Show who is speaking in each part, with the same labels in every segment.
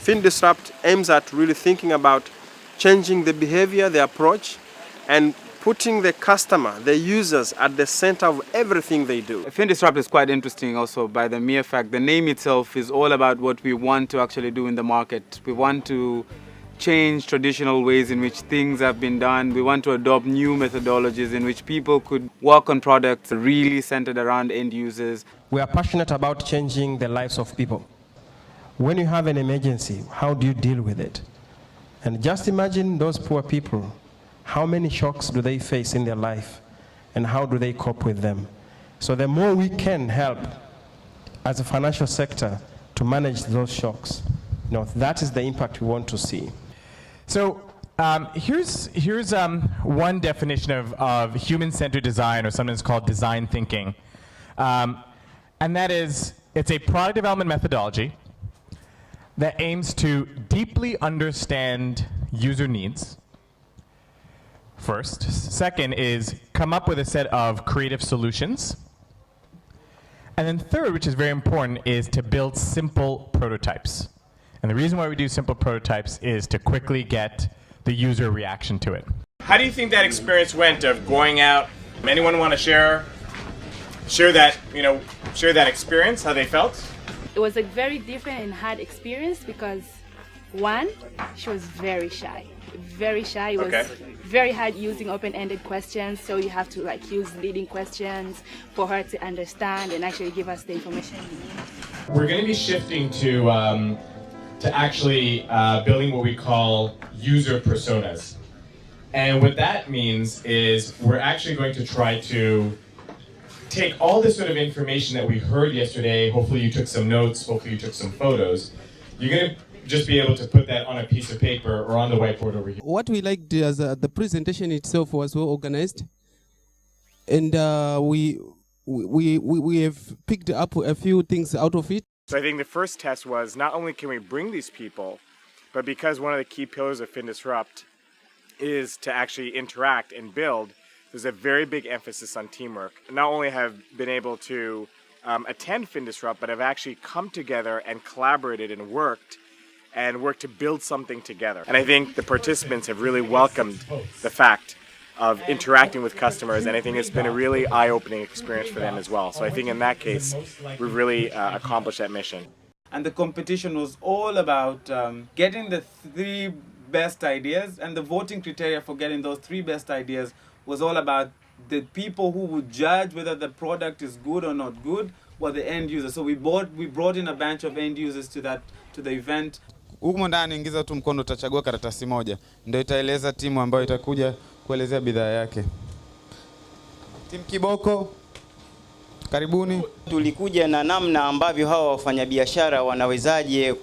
Speaker 1: FinDisrupt aims at really thinking about changing the behavior, the approach, and putting the customer, the users, at the center of everything they do.
Speaker 2: FinDisrupt is quite interesting also by the mere fact the name itself is all about what we want to actually do in the market. We want to change traditional ways in which things have been done. We want to adopt new methodologies in which people could work on products really centered around end users.
Speaker 3: We are passionate about changing the lives of people. When you have an emergency, how do you deal with it? And just imagine those poor people. How many shocks do they face in their life, and how do they cope with them? So the more we can help as a financial sector to manage those shocks, that is the impact we want to see.
Speaker 4: So here's one definition of human-centered design, or sometimes called design thinking. And that is, it's a product development methodology that aims to deeply understand user needs, first. Second is come up with a set of creative solutions. And then third, which is very important, is to build simple prototypes. And the reason why we do simple prototypes is to quickly get the user reaction to it.
Speaker 5: How do you think that experience went of going out? Anyone want to share that experience, how they felt?
Speaker 6: It was a very different and hard experience because, one, she was very shy. Very shy. It was very hard using open-ended questions, so you have to use leading questions for her to understand and actually give us the information we need.
Speaker 5: We're going to be shifting to actually building what we call user personas. And what that means is we're actually going to try to take all this sort of information that we heard yesterday. Hopefully you took some notes, hopefully you took some photos. You're going to just be able to put that on a piece of paper or on the whiteboard over here.
Speaker 7: What we liked is the presentation itself was well organized, and we have picked up a few things out of it.
Speaker 5: So I think the first test was not only can we bring these people, but because one of the key pillars of FinDisrupt is to actually interact and build, there's a very big emphasis on teamwork. Not only have been able to attend FinDisrupt, but have actually come together and collaborated and worked to build something together. And I think the participants have really welcomed the fact of interacting with customers, and I think it's been a really eye-opening experience for them as well. So I think in that case, we've really accomplished that mission.
Speaker 2: And the competition was all about getting the 3 best ideas, and the voting criteria for getting those 3 best ideas was all about the people who would judge whether the product is good or not good, were the end users. So we brought in a bunch of end users to the event.
Speaker 8: Huko ndani ingiza tu mkono, utachagua karatasi moja, ndio itaeleza timu ambayo itakuja kuelezea bidhaa yake. Timu Kiboko, karibuni.
Speaker 9: Tulikuja na namna ambavyo hawa wafanyabiashara wanawezaje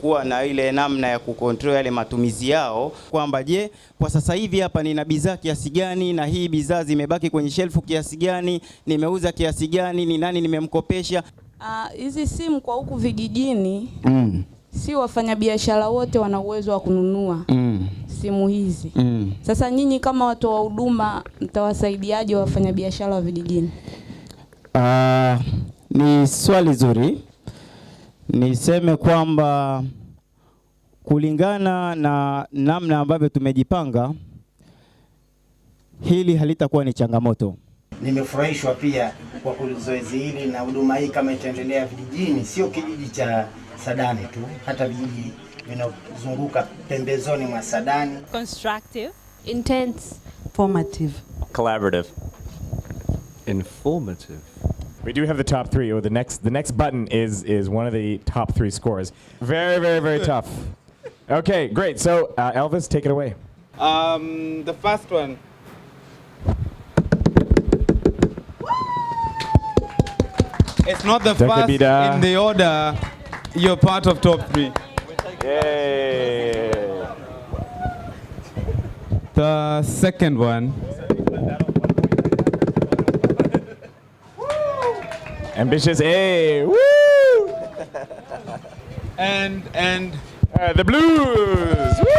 Speaker 9: kuwa na ile namna ya kukontrol yale matumizi yao, kwamba je, kwa sasa hivi hapa nina bidhaa kiasi gani, na hii bidhaa zimebaki kwenye shelfu kiasi gani, nimeuza kiasi gani, ni nani nimemkopesha.
Speaker 10: Hizi simu kwa huku vijijini, si wafanyabiashara wote wana uwezo wa kununua simu hizi. Sasa nyinyi kama watu wa huduma mtawasaidiaje wafanyabiashara wa vijijini?
Speaker 9: Ni swali zuri. Niseme kwamba kulingana na namna ambavyo tumejipanga, hili halitakuwa ni changamoto.
Speaker 11: Nimefurahishwa pia kwa zoezi hili na huduma hii kama itaendelea vijijini, sio kijiji cha Saadani tu, hata vijiji vinazunguka pembezoni mwa Saadani.
Speaker 12: Constructive, intense, formative,
Speaker 13: collaborative, informative.
Speaker 4: We do have the top 3, or the next button is one of the top 3 scores. Very, very, very tough. Okay, great. So Elvis, take it away.
Speaker 2: The first one. It's not the first in the order. You're part of top 3.
Speaker 4: Yay!
Speaker 2: The second one.
Speaker 4: Ambitious A. Woo!
Speaker 2: And
Speaker 4: the blues. Woo!